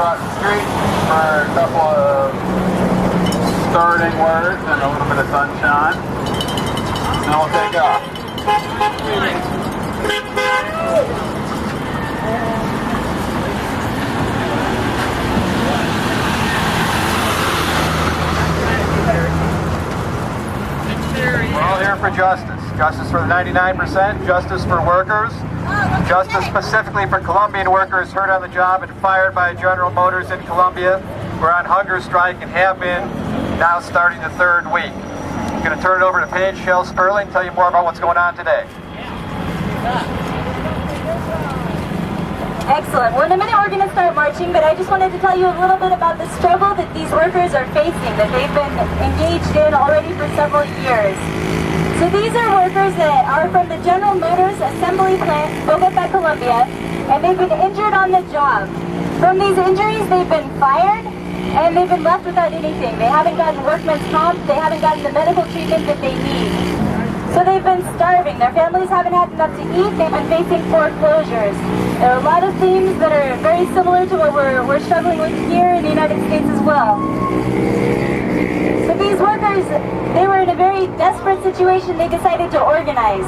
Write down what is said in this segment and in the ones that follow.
across the street for a couple of starting words and a little bit of sunshine. Then we'll take off. We're all here for justice. Justice for the 99%, justice for workers, justice specifically for Colombian workers hurt on the job and fired by General Motors in Colombia. We're on hunger strike and have been now starting the third week. I'm going to turn it over to Paige Shell Sperling and tell you more about what's going on today. Excellent. Well, in a minute we're going to start marching, but I just wanted to tell you a little bit about the struggle that these workers are facing, that they've been engaged in already for several years. So these are workers that are from the General Motors assembly plant, Bogota, Colombia, and they've been injured on the job. From these injuries, they've been fired, and they've been left without anything. They haven't gotten workman's comp, they haven't gotten the medical treatment that they need. So they've been starving. Their families haven't had enough to eat. They've been facing foreclosures. There are a lot of themes that are very similar to what we're struggling with here in the United States as well. So these workers, they were in a very desperate situation. They decided to organize.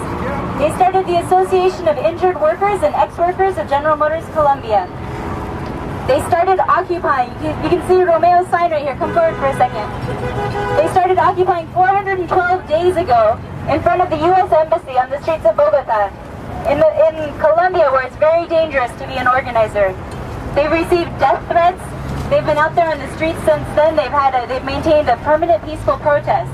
They started the Association of Injured Workers and Ex-Workers of General Motors Colombia. They started occupying. You can see Romeo's sign right here. Come forward for a second. They started occupying 412 days ago in front of the U.S. Embassy on the streets of Bogota, in Colombia, where it's very dangerous to be an organizer. They've received death threats. They've been out there on the streets since then. They've maintained a permanent peaceful protest.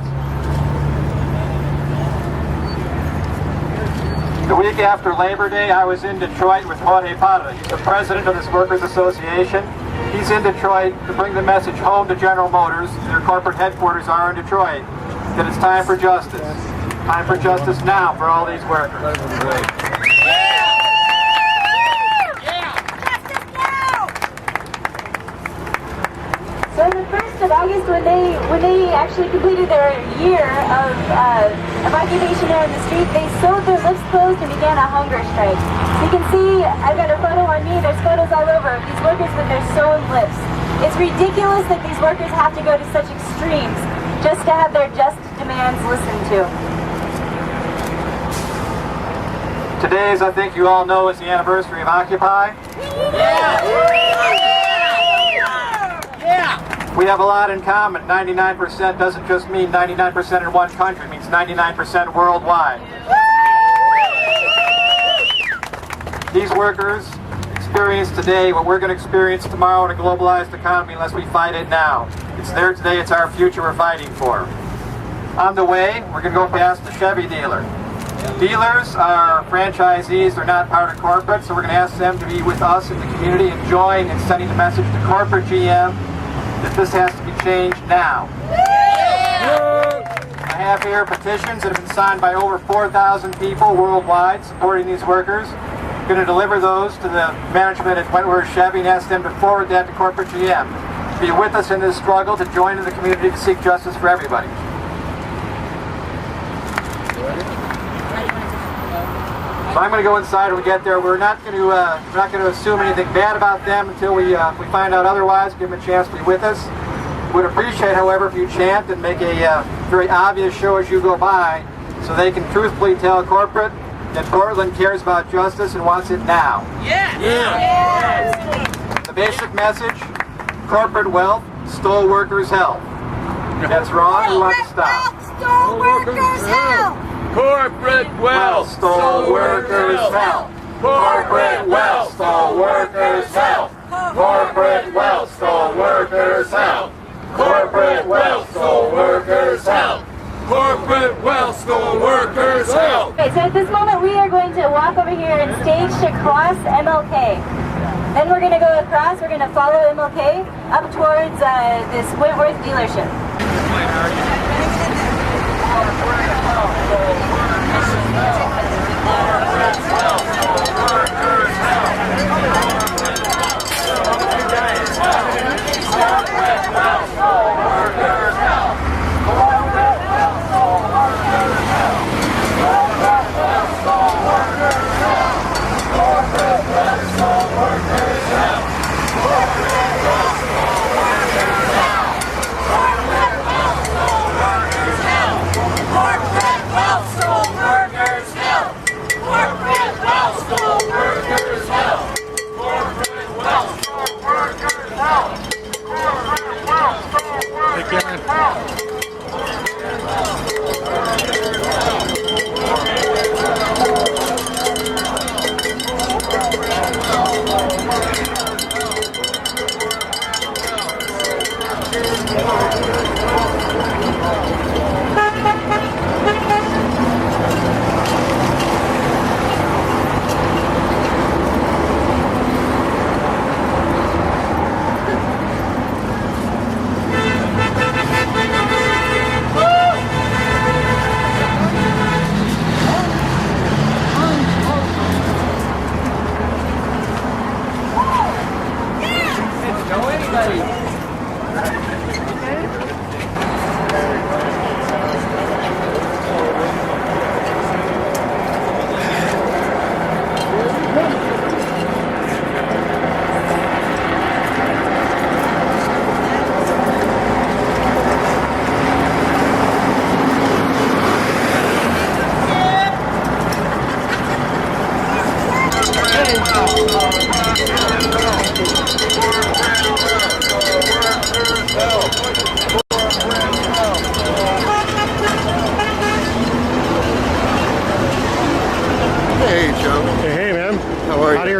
The week after Labor Day, I was in Detroit with Jorge Parra. He's the president of this Workers Association. He's in Detroit to bring the message home to General Motors. Their corporate headquarters are in Detroit, that it's time for justice. Time for justice now for all these workers. So on the 1st of August, when they actually completed their year of occupation here on the street, they sewed their lips closed and began a hunger strike. So you can see, I've got a photo on me, there's photos all over of these workers with their sewn lips. It's ridiculous that these workers have to go to such extremes just to have their just demands listened to. Today, as I think you all know, is the anniversary of Occupy. We have a lot in common. 99% doesn't just mean 99% in one country, it means 99% worldwide. These workers experience today what we're going to experience tomorrow in a globalized economy unless we fight it now. It's there today, it's our future we're fighting for. On the way, we're going to go past the Chevy dealer. Dealers are franchisees, they're not part of corporate, so we're going to ask them to be with us in the community and join in sending the message to corporate GM that this has to be changed now. I have here petitions that have been signed by over 4,000 people worldwide supporting these workers. I'm going to deliver those to the management at Wentworth Chevy and ask them to forward that to corporate GM. Be with us in this struggle, to join in the community to seek justice for everybody. So I'm going to go inside when we get there. We're not going to assume anything bad about them until we find out otherwise. Give them a chance to be with us. Would appreciate, however, if you chant and make a very obvious show as you go by, so they can truthfully tell corporate that Portland cares about justice and wants it now. The basic message: corporate wealth stole workers' health. That's wrong. We want to stop. Stole workers' health. Corporate wealth stole workers' health. Corporate wealth stole workers' health. Corporate wealth stole workers' health. Corporate wealth stole workers' health. Corporate wealth stole workers' health. Okay, so at this moment we are going to walk over here and stage to cross MLK. Then we're going to go across, we're going to follow MLK up towards this Wentworth dealership.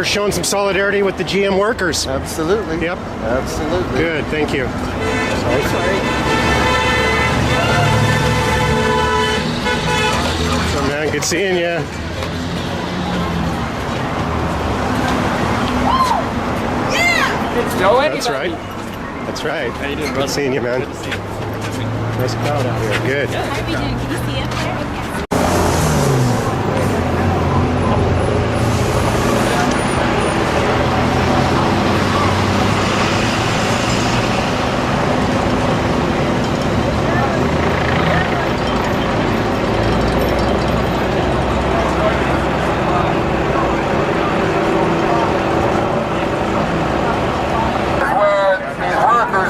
here showing some solidarity with the GM workers. Absolutely. Yep. Absolutely. Good, thank you. Sorry. So man, good seeing you. Joe, That's right. That's right. How you doing, Good brother? seeing you, man. Good to see you. Nice crowd out here. Good. How are you doing? Can you see it?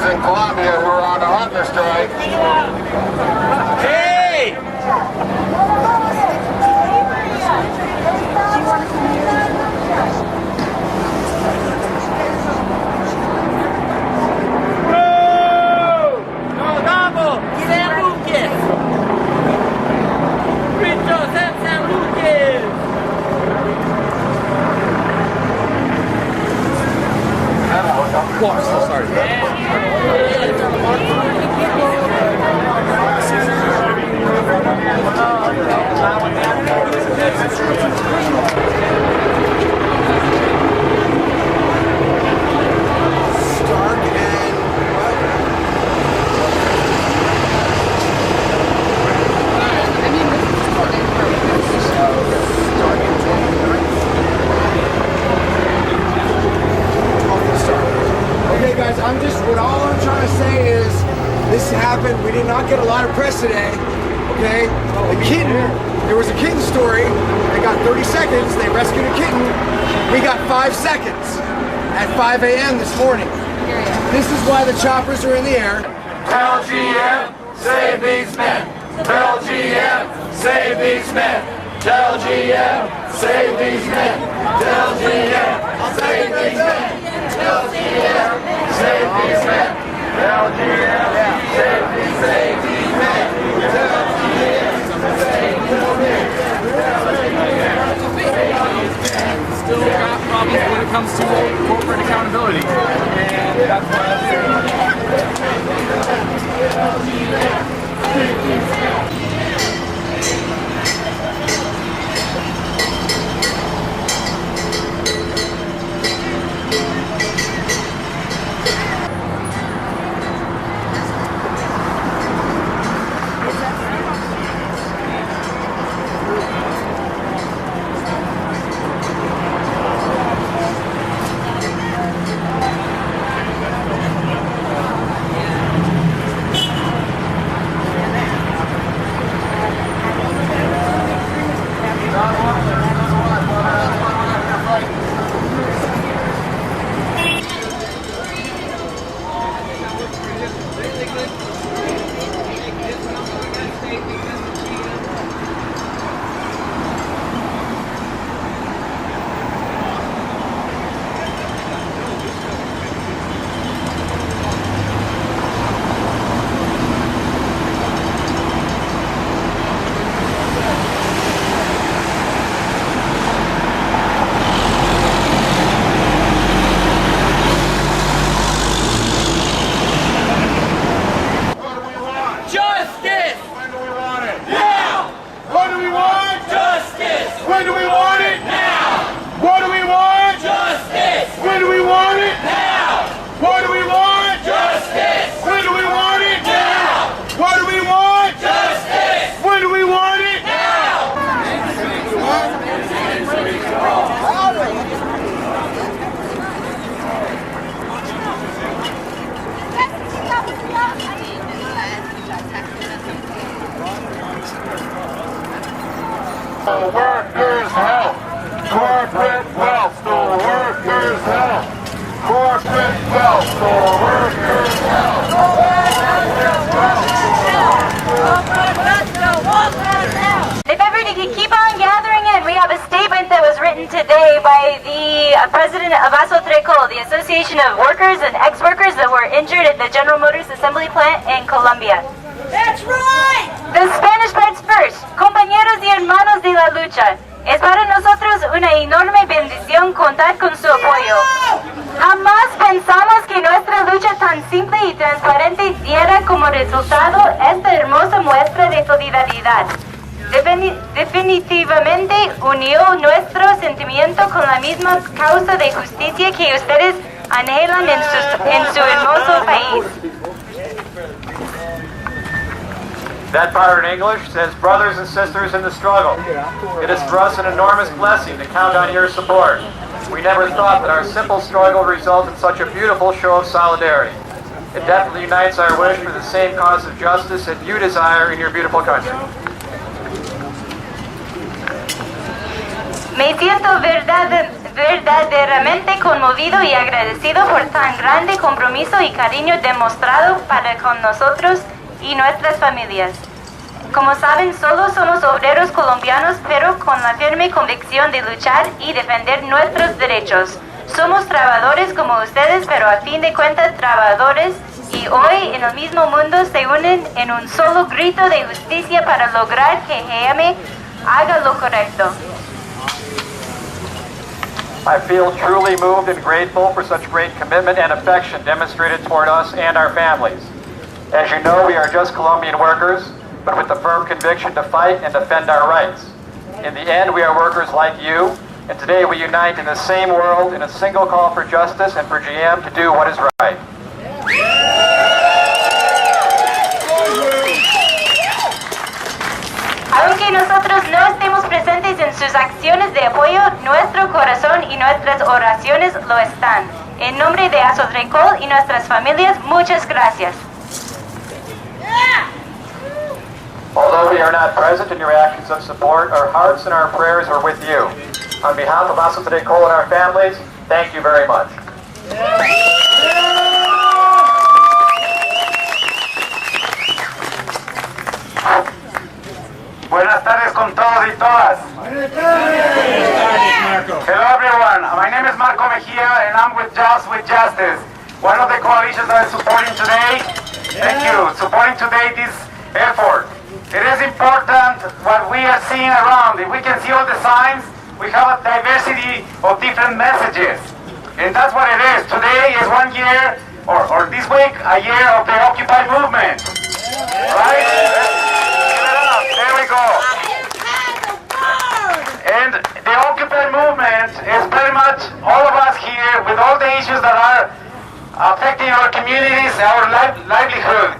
In Colombia who are on a hunger strike. Hey! Oh, so sorry. Okay, guys, all I'm trying to say is this happened. We did not get a lot of press today. Okay, the kitten. There was a kitten story. They got 30 seconds. They rescued a kitten. We got 5 seconds at 5 a.m. this morning. This is why the choppers are in the air. Tell GM, save these men. Tell GM, save these men. Tell GM, save these men. Tell GM, save these men. Tell GM, save these men. Tell GM, save these men. Tell GM, save these men. Still got problems when it comes to corporate accountability. And that's why workers' health. Corporate wealth stole workers' health. Corporate wealth stole workers' health. If everybody could keep on gathering in, we have a statement that was written today by the president of ASOTRECO, the Association of Workers and Ex-Workers that were injured at the General Motors assembly plant in Colombia. That's right! The Spanish parts first. Compañeros y hermanos de la lucha. Es para nosotros una enorme bendición contar con su apoyo. Jamás pensamos que nuestra lucha tan simple y transparente diera como resultado esta hermosa muestra de solidaridad. Definitivamente unió nuestro sentimiento con la misma causa de justicia que ustedes anhelan en su hermoso país. That part in English says, brothers and sisters in the struggle. It is for us an enormous blessing to count on your support. We never thought that our simple struggle would result in such a beautiful show of solidarity. It definitely unites our wish for the same cause of justice that you desire in your beautiful country. Me siento verdaderamente conmovido y agradecido por tan grande compromiso y cariño demostrado para con nosotros y nuestras familias. Como saben, solo somos obreros colombianos, pero con la firme convicción de luchar y defender nuestros derechos. Somos trabajadores como ustedes, pero a fin de cuentas trabajadores, y hoy en el mismo mundo se unen en un solo grito de justicia para lograr que GM haga lo correcto. I feel truly moved and grateful for such great commitment and affection demonstrated toward us and our families. As you know, we are just Colombian workers, but with the firm conviction to fight and defend our rights. In the end, we are workers like you, and today we unite in the same world in a single call for justice and for GM to do what is right. Aunque nosotros no estemos presentes en sus acciones de apoyo, nuestro corazón y nuestras oraciones lo están. En nombre de Azotrecol y nuestras familias, muchas gracias. Although we are not present in your actions of support, our hearts and our prayers are with you. On behalf of Azotrecol and our families, thank you very much. Buenas tardes con todos y todas. Hello everyone, my name is Marco Mejia and I'm with Justice, one of the coalitions that is supporting today. Thank you, supporting today this effort. It is important what we are seeing around. If we can see all the signs, we have a diversity of different messages. And that's what it is. Today is 1 year, or this week, a year of the Occupy movement. Right? There we go. And the Occupy movement is very much all of us here with all the issues that are affecting our communities, our livelihood.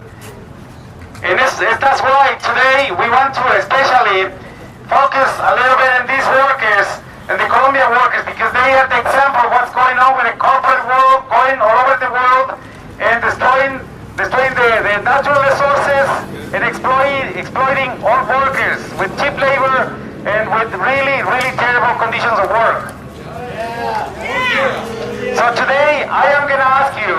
And that's why today we want to especially focus a little bit on these workers and the Colombian workers, because they are the example of what's going on with the corporate world, going all over the world and destroying the natural resources and exploiting all workers with cheap labor and with really, really terrible conditions of work. So today I am going to ask you,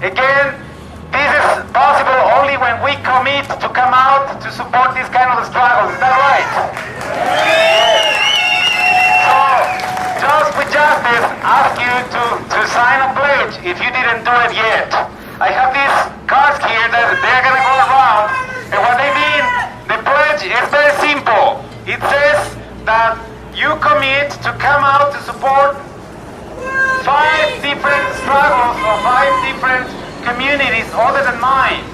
again, this is possible only when we commit to come out to support this kind of struggles. Is that right? So, Just with Justice ask you to sign a pledge if you didn't do it yet. I have these cards here that they're going to go around, and what they mean, the pledge is very simple. It says that you commit to come out to support 5 different struggles or 5 different communities other than mine.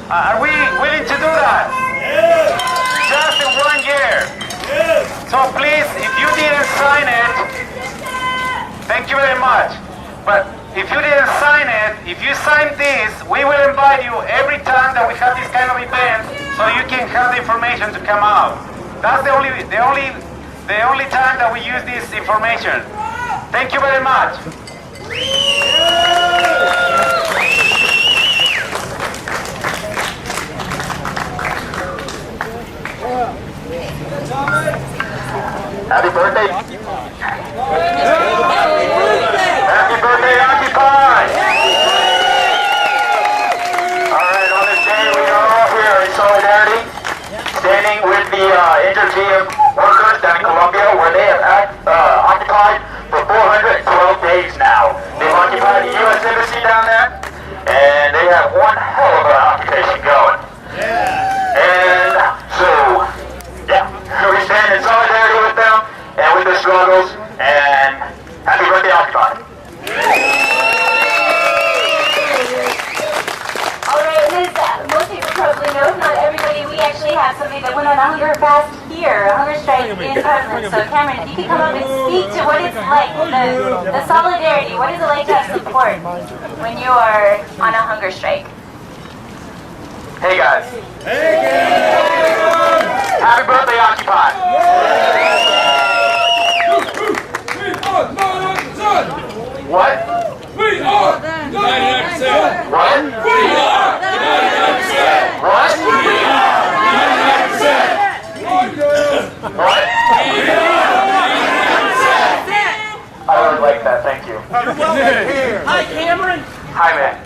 Are we willing to do that? Yes. Just in 1 year. Yes. So please, if you didn't sign it, thank you very much. But if you didn't sign it, if you sign this, we will invite you every time that we have this kind of event, so you can have the information to come out. That's the only time that we use this information. Thank you very much. Happy birthday. Happy birthday, Occupy. All right, on this day we are here in solidarity, standing with the injured GM workers down in Colombia, where they have occupied for 412 days now. They've occupied the U.S. Embassy down there, and they have one hell of an occupation going. And so, yeah, we stand in solidarity with them and with the struggles, and happy birthday, Occupy. Alright, as most people probably know, if not everybody, we actually have somebody that went on a hunger fast here, a hunger strike in Portland. So Cameron, if you can come up and speak to what it's like, the solidarity, what is it like to have support when you are on a hunger strike? Hey guys. Happy birthday, Occupy. What? We are 99%. What? We are 99%. What? We are 99%. What? We are 99%. I really like that, thank you. Hi, Cameron. Hi, man.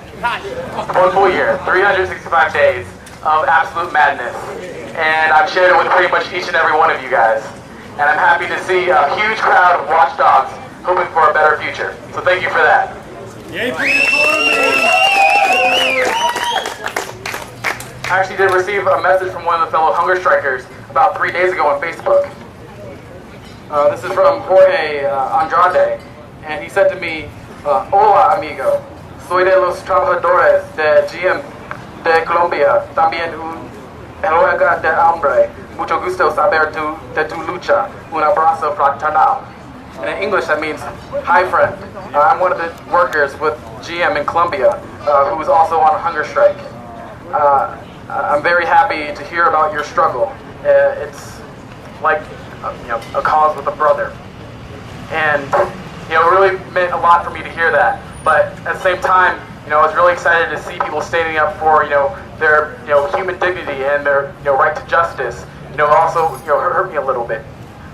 One full year, 365 days of absolute madness. And I've shared it with pretty much each and every one of you guys. And I'm happy to see a huge crowd of watchdogs hoping for a better future. So thank you for that. I actually did receive a message from one of the fellow hunger strikers about 3 days ago on Facebook. This is from Jorge Andrade, and he said to me, Hola, amigo. Soy de los trabajadores de GM de Colombia, también un huelga de hambre. Mucho gusto saber de tu lucha. Un abrazo fraternal. And in English, that means, hi friend. I'm one of the workers with GM in Colombia, who is also on a hunger strike. I'm very happy to hear about your struggle. It's like a cause with a brother. And it really meant a lot for me to hear that. But at the same time, I was really excited to see people standing up for their human dignity and their right to justice. Also hurt me a little bit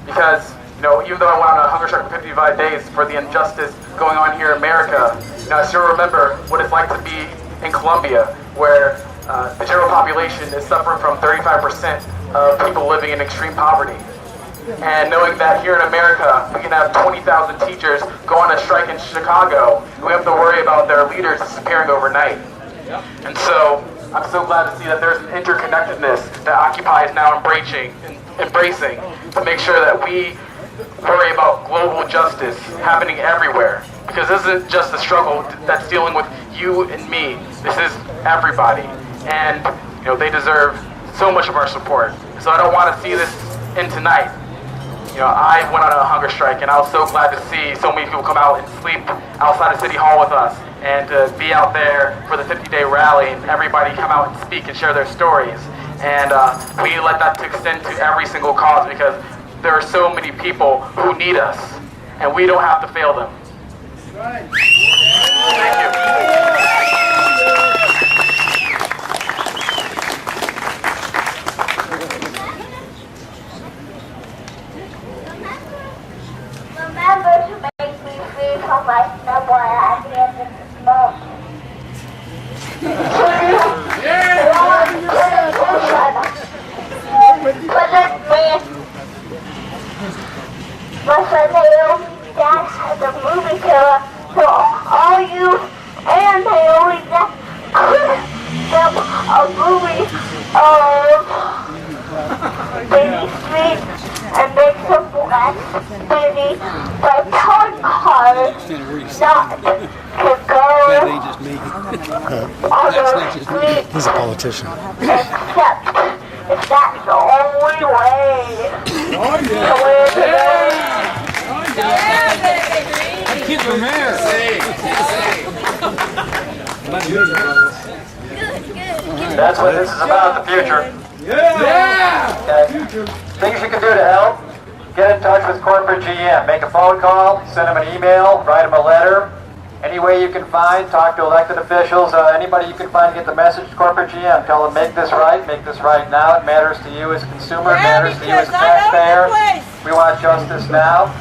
because even though I went on a hunger strike for 55 days for the injustice going on here in America, I still remember what it's like to be in Colombia, where the general population is suffering from 35% of people living in extreme poverty. And knowing that here in America, we can have 20,000 teachers go on a strike in Chicago, and we have to worry about their leaders disappearing overnight. And so, I'm so glad to see that there's an interconnectedness that Occupy is now embracing to make sure that we worry about global justice happening everywhere. Because this isn't just a struggle that's dealing with you and me. This is everybody. And, they deserve so much of our support. So I don't want to see this end tonight. I went on a hunger strike, and I was so glad to see so many people come out and sleep outside of City Hall with us, and to be out there for the 50-day rally, and everybody come out and speak and share their stories. And we need to let that extend to every single cause, because there are so many people who need us, and we don't have to fail them. Thank you. Remember to make me free from my stumble at the end of this month. That's the movie killer. So all you and Naomi, them a movie of Baby Street and make some black city, but hard not to go on the street. He's a politician. Except if that's the only way to win the day. Keep the mayor. That's what this is about, the future. Okay. Things you can do to help: get in touch with corporate GM, make a phone call, send them an email, write them a letter. Any way you can find, talk to elected officials, anybody you can find to get the message to corporate GM. Tell them make this right now. It matters to you as a consumer, it matters to you as a taxpayer. We want justice now.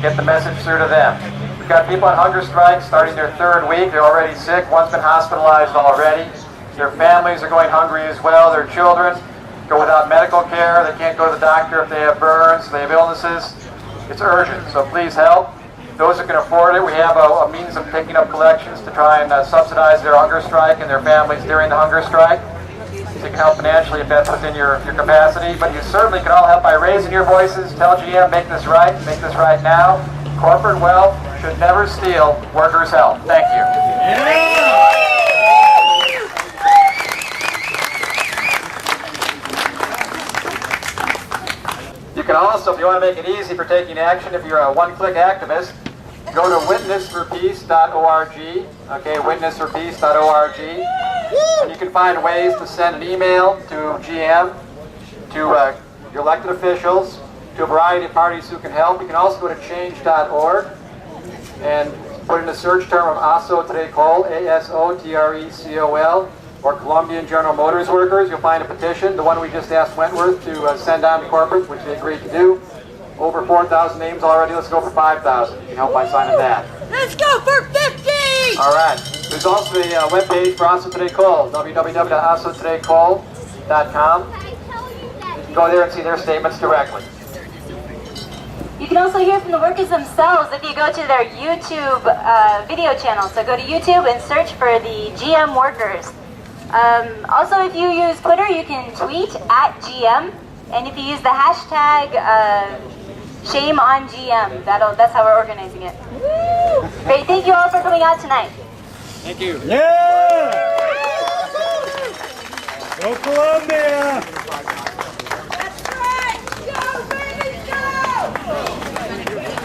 Get the message through to them. We've got people on hunger strikes starting their third week. They're already sick. One's been hospitalized already. Their families are going hungry as well. Their children go without medical care. They can't go to the doctor if they have burns, if they have illnesses. It's urgent, so please help. Those who can afford it, we have a means of picking up collections to try and subsidize their hunger strike and their families during the hunger strike. you can help financially if that's within your capacity, but you certainly can all help by raising your voices. Tell GM, make this right now. Corporate wealth should never steal workers' health. Thank you. You can also, if you want to make it easy for taking action, if you're a one-click activist, go to witnessforpeace.org, okay, witnessforpeace.org, and you can find ways to send an email to GM, to your elected officials, to a variety of parties who can help. You can also go to change.org and put in the search term of ASOTRECOL, A-S-O-T-R-E-C-O-L, or Colombian General Motors Workers. You'll find a petition, the one we just asked Wentworth to send on to corporate, which they agreed to do. Over 4,000 names already. Let's go for 5,000. You can help by signing that. Let's go for 50! All right. There's also a webpage for ASOTRECOL, www.asotrecol.com. You can go there and see their statements directly. You can also hear from the workers themselves if you go to their YouTube video channel. So go to YouTube and search for the GM workers. Also, if you use Twitter, you can tweet at GM. And if you use the hashtag #ShameOnGM, that's how we're organizing it. Great, thank you all for coming out tonight. Thank you. Yeah! Go Colombia! That's right! Go, baby, go!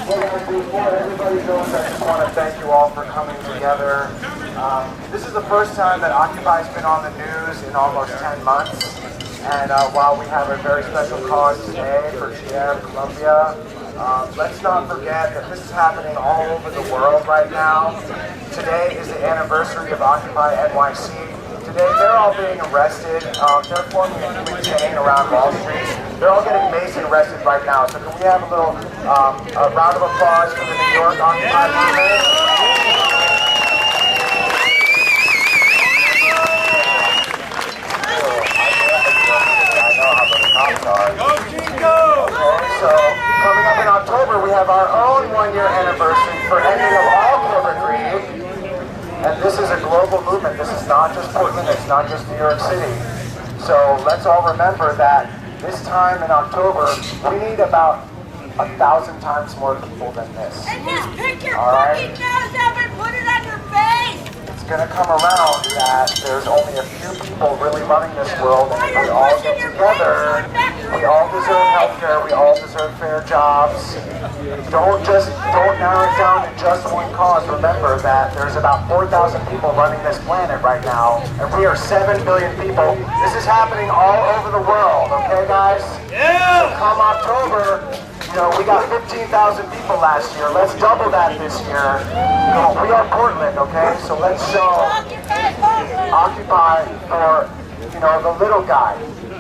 Before everybody goes, I just want to thank you all for coming together. This is the first time that Occupy's been on the news in almost 10 months. And while we have a very special cause today for GM Colombia, let's not forget that this is happening all over the world right now. Today is the anniversary of Occupy NYC. Today they're all being arrested. They're forming a human chain around Wall Street. They're all getting Mason arrested right now. So can we have a little a round of applause for the New York Occupy movement? So, coming up in October, we have our own one-year anniversary for ending of all corporate greed. And this is a global movement. This is not just Portland, it's not just New York City. So let's all remember that this time in October, we need about 1,000 times more people than this. And just pick your All right? fucking nose up and put it on your face! It's going to come around that there's only a few people really running this world, and if we all get together, we all deserve healthcare, we all deserve fair jobs. Don't narrow it down to just one cause. Remember that there's about 4,000 people running this planet right now, and we are 7 billion people. This is happening all over the world, okay guys? Yeah! So come October, you know, we got 15,000 people last year. Let's double that this year. You know, we are Portland, okay? So let's show Occupy for, you know, the little guy.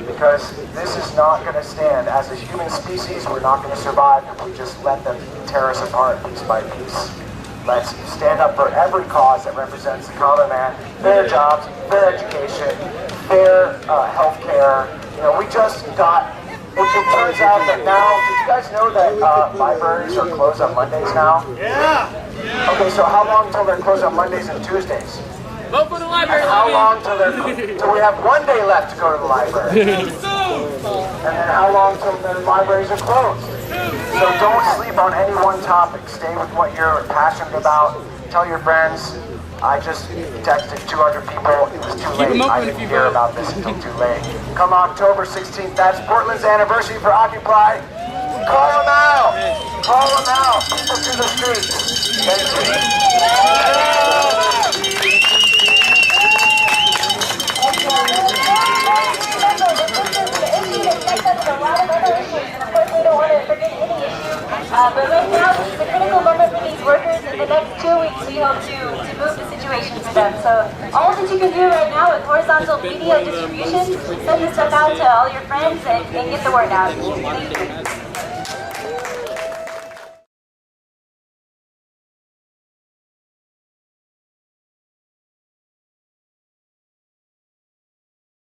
Because this is not going to stand. As a human species, we're not going to survive if we just let them tear us apart piece by piece. Let's stand up for every cause that represents the common man. Fair jobs, fair education, fair health care. You know, we just got... It turns out that now, did you guys know that libraries are closed on Mondays now? Yeah! Okay, so how long until they're closed on Mondays and Tuesdays? Vote for the library. And how long till we have one day left to go to the library? And then how long till the libraries are closed? So don't sleep on any one topic. Stay with what you're passionate about. Tell your friends. I just texted 200 people. It was too late. I didn't hear about this until too late. Come October 16th, that's Portland's anniversary for Occupy. Call them out. Call them out. People to the streets. Thank But right now, this is a critical moment for these workers. In the next 2 weeks, we hope to move the situation for them. So all that you can do right now with horizontal media distribution, send this stuff out to all your friends and get the word out. Thank you.